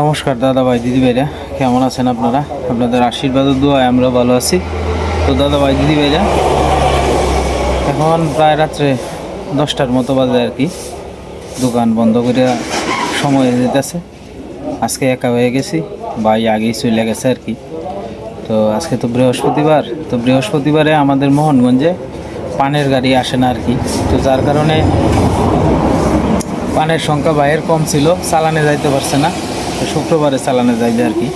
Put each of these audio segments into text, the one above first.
নমস্কার দাদা ভাই দিদি ভাইরা, কেমন আছেন আপনারা? আপনাদের আশীর্বাদ ও দোয়ায় আমরা ভালো আছি। তো দাদা ভাই দিদি ভাইরা, এখন প্রায় রাত্রে 10টার মতো বাজে আর কি। দোকান বন্ধ করে সময় হয়ে যেতেছে। আজকে একা হয়ে গেছি, ভাই আগেই চলে গেছে আর কি। তো আজকে তো বৃহস্পতিবার, তো বৃহস্পতিবারে আমাদের মোহনগঞ্জে পানের গাড়ি আসে না আর কি। তো যার কারণে পানের সংখ্যা ভাইয়ের কম ছিল, চালানে যাইতে পারছে না। তো শুক্রবারে চালানে যাইবে আর কি।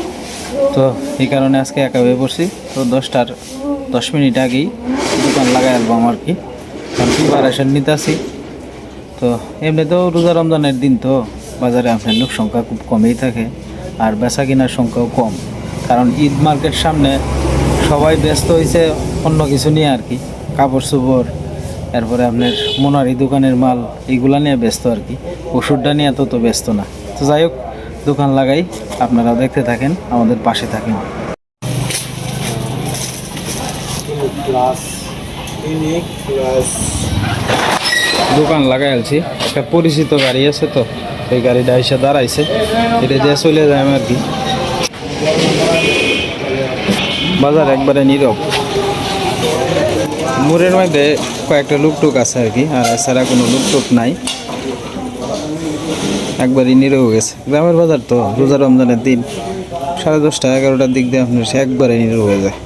তো এই কারণে আজকে একা হয়ে পড়ছি। তো 10টার 10 মিনিট আগেই দোকান লাগাই অ্যালবাম আর কি, কারণ প্রিপারেশন নিতে আসি। তো এমনিতেও রোজা রমজানের দিন, তো বাজারে আপনার লোক সংখ্যা খুব কমই থাকে, আর বেচা কেনার সংখ্যাও কম, কারণ ঈদ মার্কেট সামনে। সবাই ব্যস্ত হয়েছে অন্য কিছু নিয়ে আর কি, কাপড় চোপড়, এরপরে আপনার মোনারি দোকানের মাল, এইগুলা নিয়ে ব্যস্ত আর কি। ওষুধটা নিয়ে তো ব্যস্ত না। তো যাই হোক, দোকান লাগাই, আপনারাও দেখতে থাকেন, আমাদের পাশে থাকেন। দোকান লাগাই আলছি, একটা পরিচিত গাড়ি আছে, তো এই গাড়িটা এসে দাঁড়াইছে, এটা দিয়ে চলে যায় আর কি। বাজার একবারে নীরব, মোড়ের মধ্যে কয়েকটা লুকটুক আছে আর কি, আর এছাড়া কোনো লুকটুক নাই, একবারই নীরব গেছে। গ্রামের বাজার তো রোজা রমজানের দিন 10:30 11টার দিক দিয়ে আপনার সে একবারে নীরব হয়ে যায়।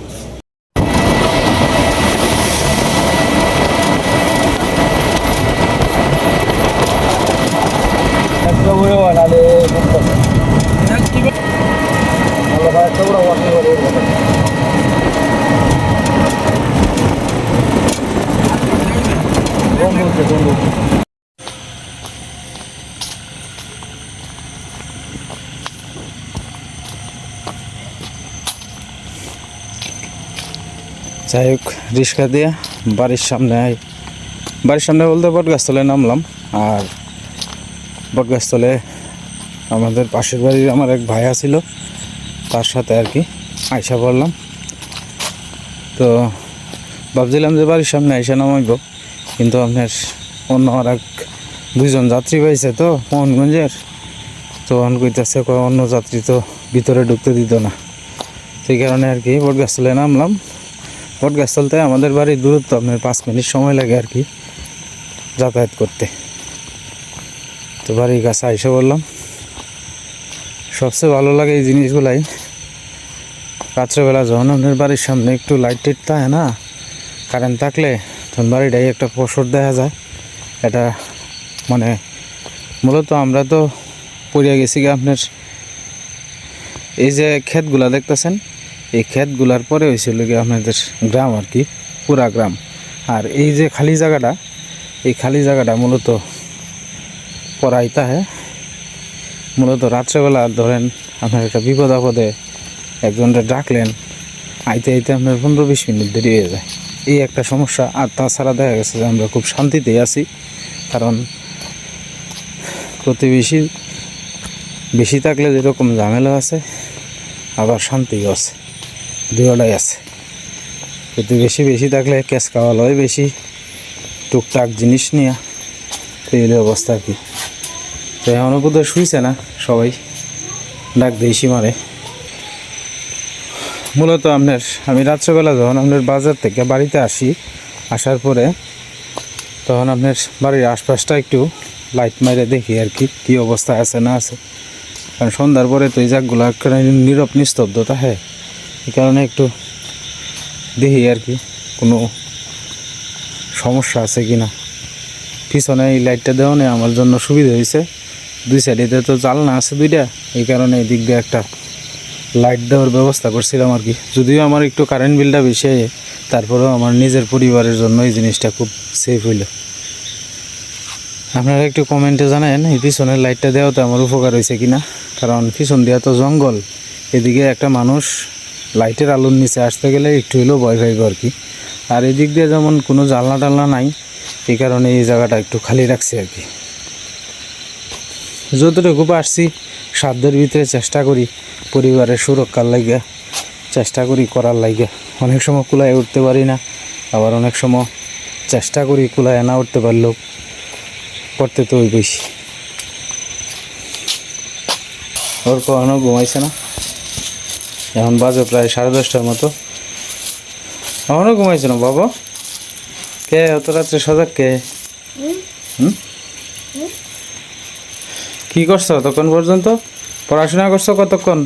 যাই হোক, রিক্সা দিয়ে বাড়ির সামনে বলতে বটগাছতলায় নামলাম। আর বটগাছতলে আমাদের পাশের বাড়ির আমার এক ভাইয়া ছিল, তার সাথে আর কি আইসা পড়লাম। তো ভাবছিলাম যে বাড়ির সামনে আইসা নামাইব, কিন্তু আপনার অন্য আর এক 2জন যাত্রী পাইছে তো মোহনগঞ্জের। তো অন কইতেছে অন্য যাত্রী তো ভিতরে ঢুকতে দিত না, সেই কারণে আর কি বটগাছতলায় নামলাম। বটগাছতলাতে আমাদের বাড়ির দূরত্ব আপনার 5 মিনিট সময় লাগে আর কি যাতায়াত করতে। তো বাড়ির কাছে আইসা বললাম, সবচেয়ে ভালো লাগে এই জিনিসগুলাই রাত্রেবেলা, যখন আপনার বাড়ির সামনে একটু লাইট টাইট থাকে না, কারেন্ট থাকলে তখন বাড়িটাই একটা প্রসর দেখা যায়। এটা মানে মূলত আমরা তো পড়িয়া গেছি কি আপনার এই যে ক্ষেতগুলা দেখতেছেন, এই ক্ষেতগুলার পরে হয়েছিল কি আপনাদের গ্রাম আর কি, পুরা গ্রাম। আর এই যে খালি জায়গাটা, এই খালি জায়গাটা মূলত পড়াইতা হয়। মূলত রাত্রেবেলা ধরেন আপনার একটা বিপদ আপদে একজনটা ডাকলেন, আইতে আইতে আপনার 15-20 মিনিট দেরি হয়ে যায়, এই একটা সমস্যা। আর তাছাড়া দেখা গেছে যে আমরা খুব শান্তিতেই আছি, কারণ প্রতিবেশী বেশি থাকলে যেরকম ঝামেলা আছে, আবার শান্তিও আছে, দুয়োটাই আছে। প্রতিবেশী বেশি থাকলে ক্যাশ খাওয়াল হয় বেশি, টুকটাক জিনিস নিয়ে, তো এই অবস্থা আর কি। তো এমনও বোধহয় শুইছে না, সবাই ডাক দেশি মারে। মূলত আপনার আমি রাত্রেবেলা যখন আপনার বাজার থেকে বাড়িতে আসার পরে তখন আপনার বাড়ির আশপাশটা একটু লাইট মারে দেখি আর কি, কী অবস্থা আছে না আছে। কারণ সন্ধ্যার পরে তো এই জায়গাগুলো নীরব নিস্তব্ধতা, হ্যাঁ, এই কারণে একটু দেখি আর কি কোনো সমস্যা আছে কি না। পিছনে এই লাইটটা দেওয়া নেই আমার জন্য সুবিধা হয়েছে, 2 সাইডেতে তো জানলা আছে 2টা, এই কারণে এই দিক দিয়ে একটা লাইট দেওয়ার ব্যবস্থা করছিলাম আর কি। যদিও আমার একটু কারেন্ট বিলটা বেশি, তারপরেও আমার নিজের পরিবারের জন্য এই জিনিসটা খুব সেফ হইল। আপনারা একটু কমেন্টে জানান এই পিছনের লাইটটা দেওয়াতে আমার উপকার হয়েছে কিনা, কারণ পিছন দেওয়া তো জঙ্গল, এদিকে একটা মানুষ লাইটের আলোর নিচে আসতে গেলে একটু হলেও ভয় পাইব আর কি। আর এদিক দিয়ে যেমন কোনো জানলা টালনা নাই, এই কারণে এই জায়গাটা একটু খালি রাখছি আর কি। যতটুকু পারছি সাধ্যের ভিতরে চেষ্টা করি পরিবারের সুরক্ষার লাগিয়া, চেষ্টা করি করার লাগিয়া। অনেক সময় কুলায় উঠতে পারি না, আবার অনেক সময় চেষ্টা করি কুলায় না উঠতে পারলেও করতে তো ওই বেশি। ওর কখনো ঘুমাইছে না, এখন বাজে প্রায় 10:30টার মতো, এখনও ঘুমাইছে না বাবা? কে অত রাত্রে সজাগ কে? হুম, কি করছো তখন পর্যন্ত? পড়াশোনা করছো কতক্ষণ?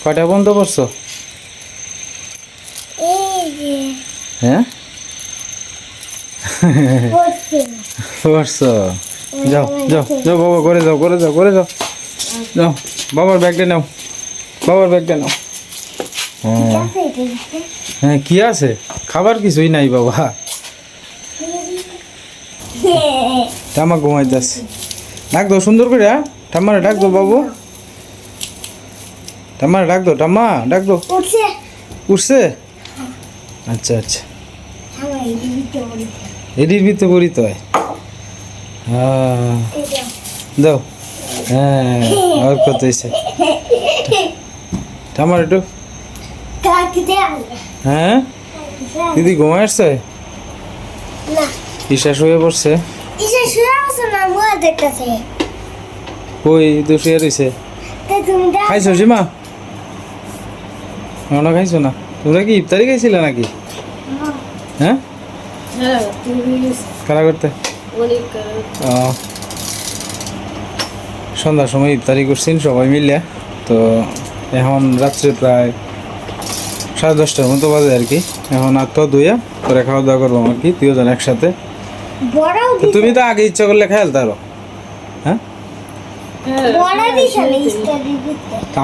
কয়টা পর্যন্ত পড়ছো? হ্যাঁ পড়ছো? যাও যাও যাও বাবা, করে যাও করে যাও করে যাও, যাও বাবার ব্যাগটা নাও, বাবার ব্যাগটা নাও। হ্যাঁ হ্যাঁ, কি আছে? খাবার কিছুই নাই বাবা, ঠাম্মা ঘুমাইতেছে। ডাক দো সুন্দর করে, হ্যাঁ ঠাম্মারে ডাক দো বাবু, ঠাম্মারে ডাক দো, ঠাম্মা ডাক দো। উঠছে? আচ্ছা আচ্ছা, এডির ভিতরে করি তো। হ্যাঁ দাও, হ্যাঁ আর কত হয়েছে? ঠাম্মার একটু, হ্যাঁ দিদি ঘুমায় আসছে? ঈশা শুয়ে পড়ছে? কই তো শুয়ে রয়েছে? খাইছো সীমা? না খাইছো না? তোমরা কি ইফতারি খাইছিলে নাকি? হ্যাঁ কারা করতে? সন্ধ্যার সময় ইফতারি করছেন সবাই মিলে। তো এখন রাত্রে প্রায় 10:30টার মতো বাজে আর কি। এখন আর তো ধুইয়া পরে খাওয়া দাওয়া করবো আর কি, দুজন একসাথে। তুমি তো আগে ইচ্ছা করলে খেয়াল তারো, হ্যাঁ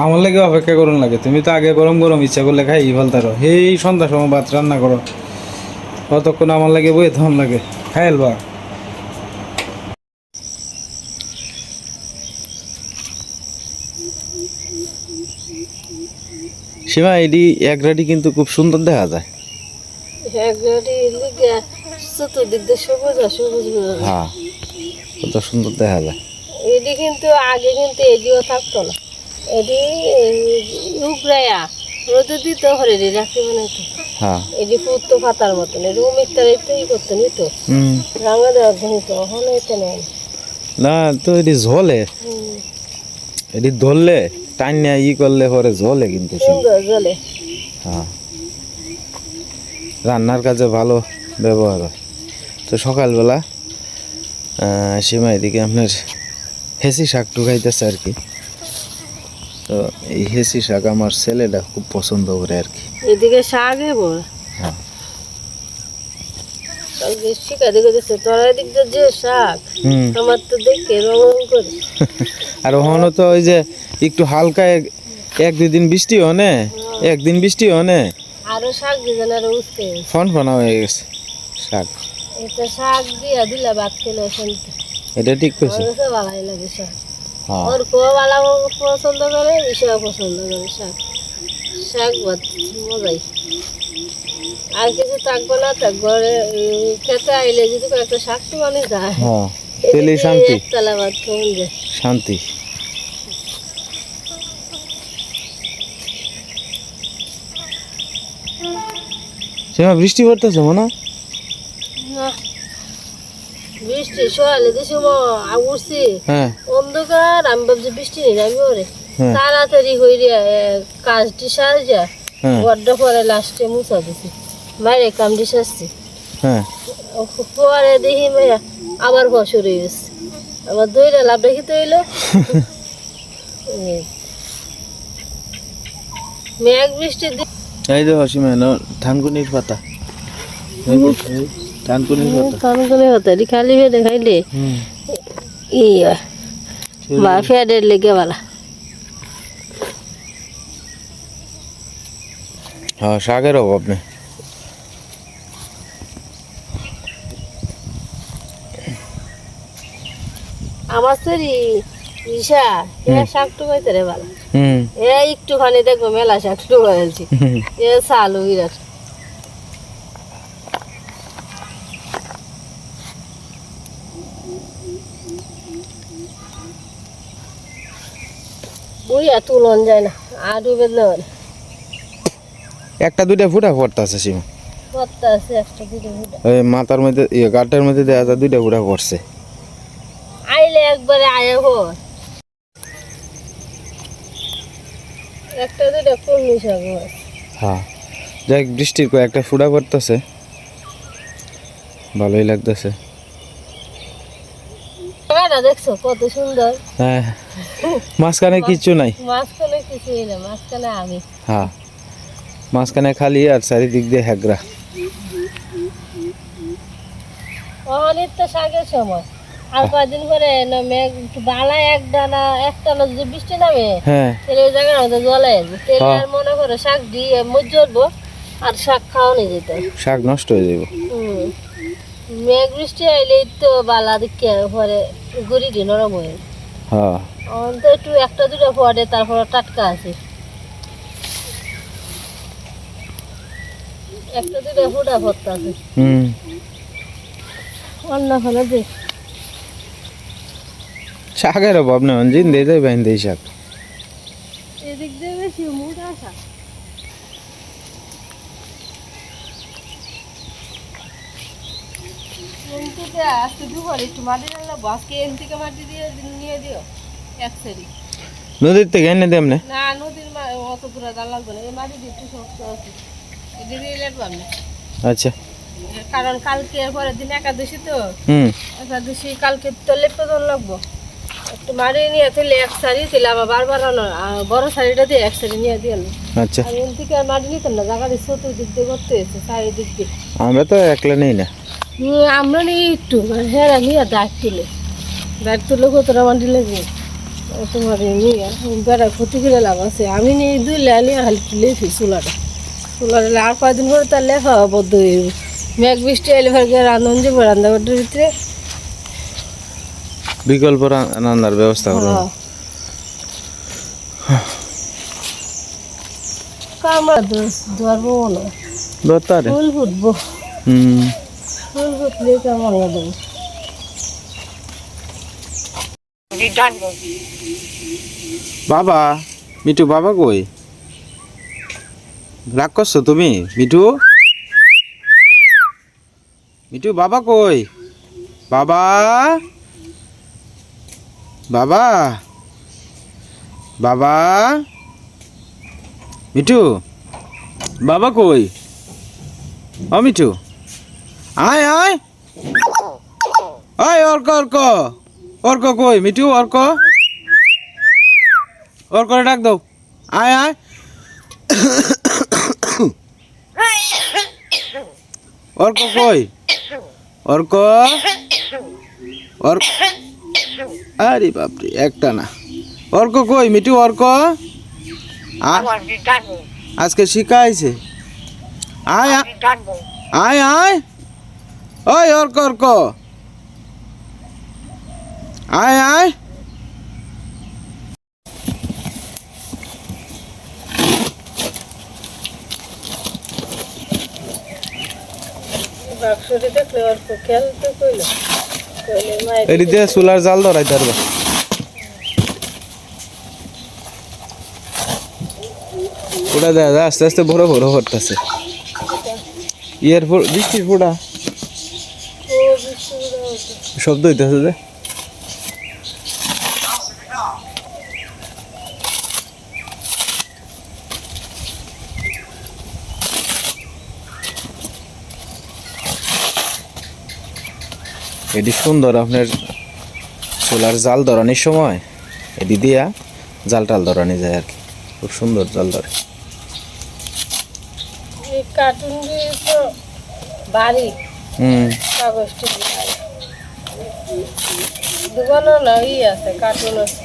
আমার লাগে অপেক্ষা করুন লাগে। তুমি তো আগে গরম গরম ইচ্ছা করলে খাই ফেলতারো, এই সন্ধ্যার সময় ভাত রান্না করো, কতক্ষণ আমার লাগে বইয়ে থাম লাগে খাইল বা। সীমা এডি এক রাডি কিন্তু খুব সুন্দর দেখা যায়। হ্যাঁ কত সুন্দর দেখা যায়। এটি কিন্তু আগে কিন্তু এডিও থাকতো না, এটি উগরাইয়া রোদে দিতে হরে রাখি বানাইতো। হ্যাঁ এটি ফুটতো পাতার মতন, এটি মিক্তারে তৈরি করতো নিত, রাঙা দেওয়ার নিত, এখন এতে নেই না। তো এটি ঝোলে, এটি ধরলে টাইম নিয়ে ই করলে পরে ঝোলে কিন্তু সুন্দর জলে। হ্যাঁ রান্নার কাজে ভালো ব্যবহার হয়। তো সকালবেলা সীমা এদিকে আপনার হেসি শাক ঢুকাইতেছে আর কি। তো এই হেসি শাক আমার ছেলেটা খুব পছন্দ করে আর কি। এদিকে শাকে বড়, হ্যাঁ শিকা দিকে দিচ্ছে তোরা এদিক দিয়ে যে শাক, আমার তো দেখে রঙ করে। আর ওখানে তো ওই যে একটু হালকা এক দুই দিন বৃষ্টি হনে, একদিন বৃষ্টি হনে আরো শাক দিবেন, আরো উঠতে ফনফনা হয়ে গেছে শাক। এটা শাক দিয়া দিলে ভাত খেলে শুনতে এটা ঠিক কইছে। ভালোই লাগে শাক, হ্যাঁ ওর খুব ভালো পছন্দ করে, ঈশা পছন্দ করে শাক। শাক ভাত মজাই, আর কিছু থাকবো না থাকবো, খেতে আইলে যদি একটা শাক তো মানে যায়, হ্যাঁ তেলেই শান্তি, একতলা ভাত খাওয়া যায় শান্তি। সীমা বৃষ্টি পড়তেছে মনে হয়? বৃষ্টি সকালে যে সময় উঠছি হ্যাঁ অন্ধকার, আমি ভাবছি বৃষ্টি নেই, আমি ওরে তাড়াতাড়ি হইয়া কাজটি সাজা বড্ডা পরে লাস্টে মুছা দিছি, বাইরে কামটি সাজছি। হ্যাঁ পরে দেখি মাইয়া আবার বছর হয়ে গেছে, আবার দইটা লাভ রেখিতে হইলো। মেঘ বৃষ্টির দিন এই যে সীমা ধানকুনির পাতা, ধানকুনির পাতা, ধানকুনির পাতা খালি ফেটে খাইলে ইয়া বা ফেটের লেগে বালা। হ্যাঁ শাকের অভাব নেই। আমার সরি ঈশা শাক টুকাইতে রে বালা, একটুখানি দেখবো মেলা শাক টুকাইছি, এ চালু বিরাট। বুঝা তুলন যায় না, আর ডুবে নেওয়ার একটা দুইটা ফুটা পড়তেছে সীমা, পড়তে আছে একটা দুটো ফুটা, ওই মাথার মধ্যে গাটার মধ্যে দেখা যায় দুইটা ফুটা পড়ছে। আইলে একবারে আয়া হো একটা দুইটা কলমি শাক হয়। হ্যাঁ, যাই হোক, বৃষ্টির কয়েকটা ফুটা পড়তেছে, ভালোই লাগতেছে। জায়গাটা দেখছো কত সুন্দর। হ্যাঁ, মাঝখানে কিচ্ছু নাই। মাঝখানে কিছুই না, মাঝখানে আমি। হ্যাঁ, মাঝখানে খালি আর চারিদিক দিয়ে হেগড়া। অনেক তো শাকের সময়, আর কয়েকদিন পরে না মেঘ একটু বালা একটানা যদি বৃষ্টি নামে, হ্যাঁ, তাহলে ওই জায়গার মধ্যে জলে যাবে, তাহলে হ্যাঁ। আর মনে করো শাক দিয়ে মজ্জলবো আর শাক খাওয়ানো যেত। শাক নষ্ট হয়ে যাবে। হুম, মেঘ বৃষ্টি আইলেই তো বালা দিকে পরে গুড়ি দিয়ে নরম হয়ে, হ্যাঁ, তো একটু একটা দুটো পরে তারপর টাটকা আছে, একটা দুটো ফুটা ভর্তা আছে। হুম, অন্য ফলে দেখ শাকের অভাব নেই, জিন দিয়ে যায় বাইন দেয় শাক। এদিক দিয়ে বেশি মোটা শাক। এমনিতে আজকে দুপুরে একটু মাটি ঢাললাম, আজকে এম থেকে মাটি দিয়ে নিয়ে দিও এক সারি। নদীর থেকে এনে দেম না। না নদীর অত দূরে জাল লাগবে না, এই মাটি দিয়ে একটু শক্ত আছে, এটা দিয়ে লাগবে না। আচ্ছা। কারণ কালকে পরের দিন একাদশী তো, হুম, একাদশী কালকে তো লেপে দন লাগবো, একটু মাটি নিয়ে তুলে এক সারি তুলে আবার বারবার বড় শাড়িটা দিয়ে এক সারি নিয়ে দিয়ে এলো। আচ্ছা। আর এম থেকে আর মাটি নিতাম না, জায়গা দিয়ে চতুর্দিক দিয়ে করতে হয়েছে চারিদিক দিয়ে। আমরা তো একলা নেই না। আমরা নিয়ে একটু হ্যাঁ নিয়ে দাগ তুলে কতটা মাটি লাগবে তোমার নিয়ে বেড়া ক্ষতি করে লাভ আছে। আমি নিয়ে দুই লেয়ালি খালি তুলেছি চুলাটা আর কয়েকদিন পরে তার লেখা বদ্ধ হয়ে যাবে। মেঘ বৃষ্টি এলে ভাগে রান্ধন যাবো রান্নাঘরটার ভিতরে, বিকল্প রান্নার ব্যবস্থা করো। কামড়া ধরবো না, দরকার। ফুল ফুটবো, হুম, ফুল ফুটলে কামড়া দেবো। বাবা, মিঠু বাবা কই? রাগ করছো তুমি মিঠু? মিঠু বাবা কই? বাবা, বাবা, বাবা, মিঠু বাবা কই? ও মিঠু, আয় আয় আয়, অর্ক অর্ক অর্ক কই? মিঠু অর্ক, অর্ক ডাক দাও, আয় আয়। অর্ক কই? অর্ক, অর্ক, আরে বাপরে একটা না। অর্ক কই মিঠু? অর্ক আজকে শিখাইছে। আয় আয় আয়, ওই অর্ক অর্ক, আয় আয়। বাক্সটি দেখলে অল্প খেয়াল তো কইলো কইলে মায়ের এটি দিয়ে চুলার জাল ধরাই পারবা। ওটা দেখা যায় আস্তে আস্তে বড় বড় করতেছে। ইয়ের বৃষ্টির ফোটা শব্দ হইতেছে যে। এটি সুন্দর, আপনার চুলার জাল ধরানোর সময় এটি দিয়া জাল টাল ধরানো যায় আর কি, খুব সুন্দর জাল ধরে। এই কার্টুন দিয়ে তো বাড়ি হুম, কাগজটি দোকানও না আছে কার্টুন আছে,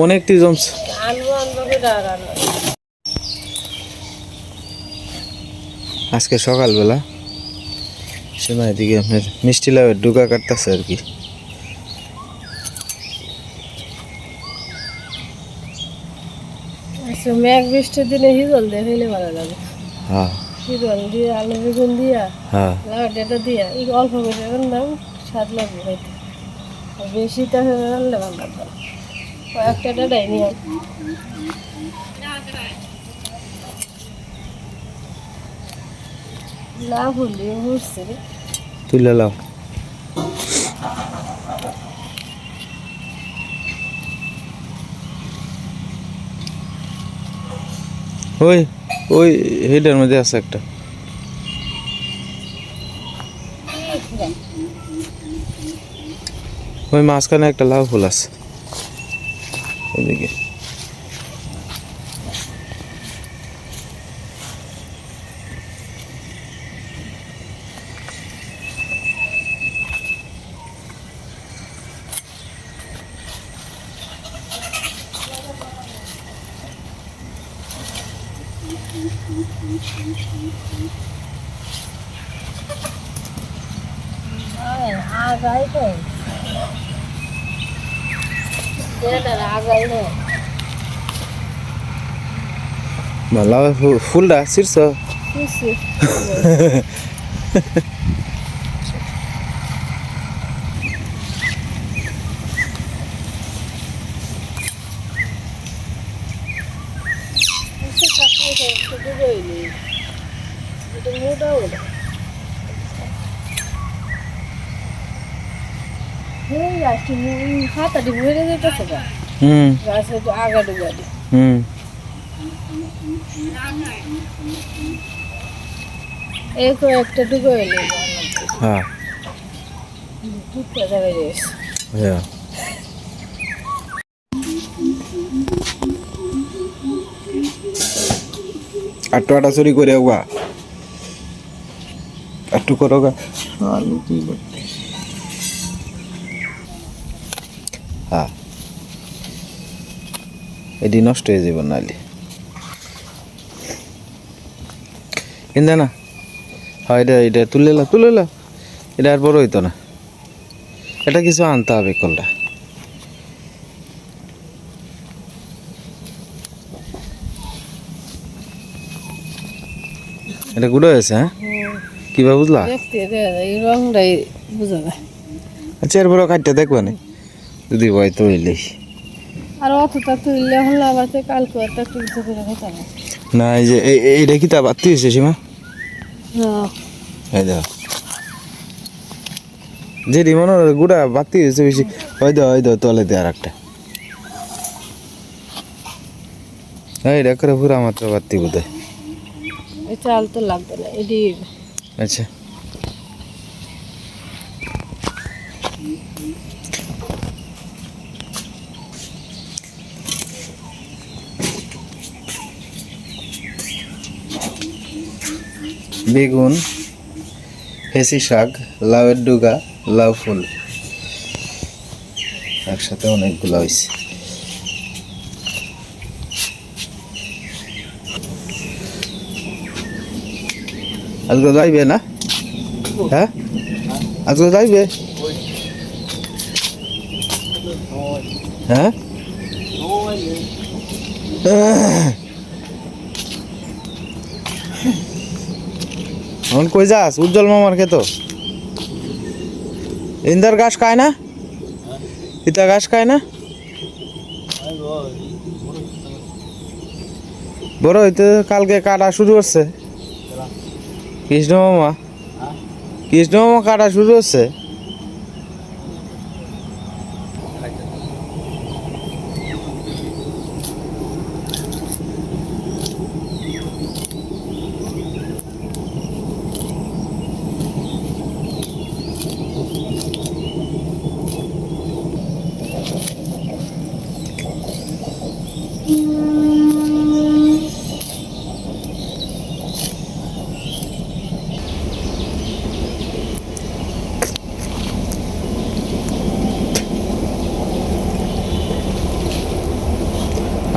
অনেকটি জমছে। আনবো করে আর আনবো। আজকে সকালবেলা সীমা এদিকে আপনার মিষ্টি লাউয়ের ডুকা কাটতেছে আর কি। আচ্ছা, মেঘ বৃষ্টির দিনে হিজল দিয়ে ফেলে ভালো লাগে। হ্যাঁ, হিজল দিয়ে আলু বেগুন দিয়া হ্যাঁ, লাউডাটা দিয়া এই অল্প করে রান্নাম স্বাদ লাগবে হয়তো, আর বেশি তাহলে রান্না ভালো লাগবে না। কয়েকটা ডাটাই নিয়ে লাভ হলে ঘুরছে রে। তুলে লাও। ওই ওই হেডের মধ্যে আছে একটা। ওই মাঝখানে একটা লাউ ফুল আছে ওইদিকে। আগাই তো আগাই না লাউ ফুলটা ছিড়ছ? কিছু হাতাটি ভরে যেতেছে গা হুম গাছে একটু আগাডি গাড়ি হুম। এই কয়েকটা ডুবে এলো হ্যাঁ দুধটা যাবে রেস হ্যাঁ। একটু আটা চুরি করে গা একটু করো গা। হ্যাঁ এটি নষ্ট হয়ে যাব নাহলে কিনতে না। হ্যাঁ এটা এটা তুলে লা এটা আর বড় হইতো না। এটা কিছু আনতে হবে কলটা। এটা গুঁড়ো হয়েছে হ্যাঁ কিভাবে বুঝলা? দেখতে এই রংটাই বোঝা যায় আচ্ছা এর বড় কাটটা দেখবা না যদি হয় তো হইলেই। আর অতটা তুললে হলো আবার তো কালকে একটা একটু কিছু করে খেতে হবে না এই যে এইটা কি তা বাড়তি হয়েছে সীমা? হ্যাঁ এই দেখো যে মনে হয় গুড়া বাড়তি হয়েছে বেশি। ওই দাও তলে দে আর একটা। এইটা করে পুরা মাত্র বাড়তি বোধ হয়। এই চাল তো লাগবে না এটি আচ্ছা বেগুন, হেসি শাক, লাউয়ের ডুগা, লাউ ফুল একসাথে অনেকগুলো হয়েছে। আজকে যাইবে না? হ্যাঁ আজকে যাইবে? হ্যাঁ এখন কই যাস? উজ্জ্বল মামার খেত ইন্দার ঘাস খায় না? ইতা ঘাস খায় না? বড় হইতে কালকে কাটা শুরু হচ্ছে। কৃষ্ণ মামা কাটা শুরু হচ্ছে।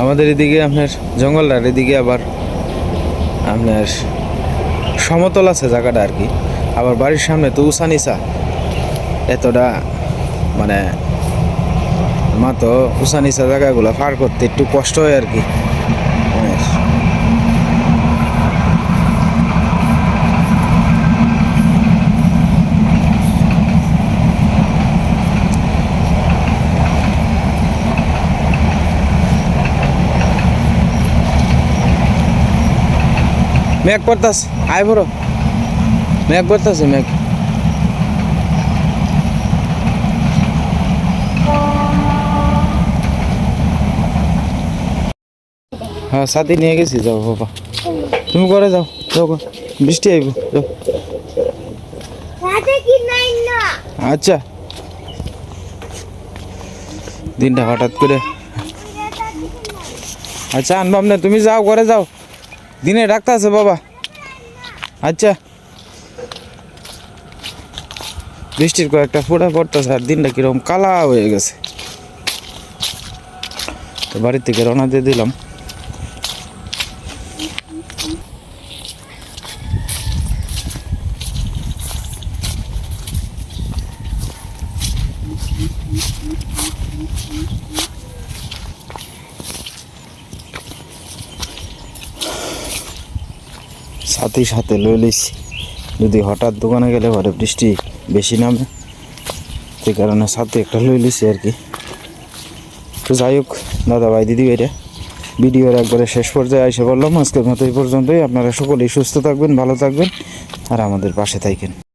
আমাদের এদিকে আপনার জঙ্গলটার এদিকে আবার আপনার সমতল আছে জায়গাটা আর কি। আবার বাড়ির সামনে তো উঁচা নিচা এতটা মানে মা তো উঁচা নিচা জায়গাগুলো পার করতে একটু কষ্ট হয় আর কি। মেঘ পড়তাছে আয় বড় মেঘ পড়তাছে মেঘ। হ্যাঁ সাথে নিয়ে গেছি, যাও বাবা তুমি ঘরে যাও, যাও গো। বৃষ্টি আইব, যাও। আচ্ছা দিনটা হঠাৎ করে, আচ্ছা আনবাম না, তুমি যাও ঘরে যাও, দিনে ডাক্তার আছে বাবা। আচ্ছা বৃষ্টির কয়েকটা ফোঁটা পড়তেছে আর দিনটা কিরকম কালা হয়ে গেছে। তো বাড়ির থেকে রওনা দিয়ে দিলাম। সাথে সাথে লই লইছি, যদি হঠাৎ দোকানে গেলে পরে বৃষ্টি বেশি নামে, সেই কারণে সাথে একটা লই লইছি আর কি। তো যাই হোক দাদা ভাই দিদি ভাইরা, ভিডিওর একবারে শেষ পর্যায়ে এসে বললাম। আজকের মতো এই পর্যন্তই। আপনারা সকলেই সুস্থ থাকবেন, ভালো থাকবেন আর আমাদের পাশে থাকবেন।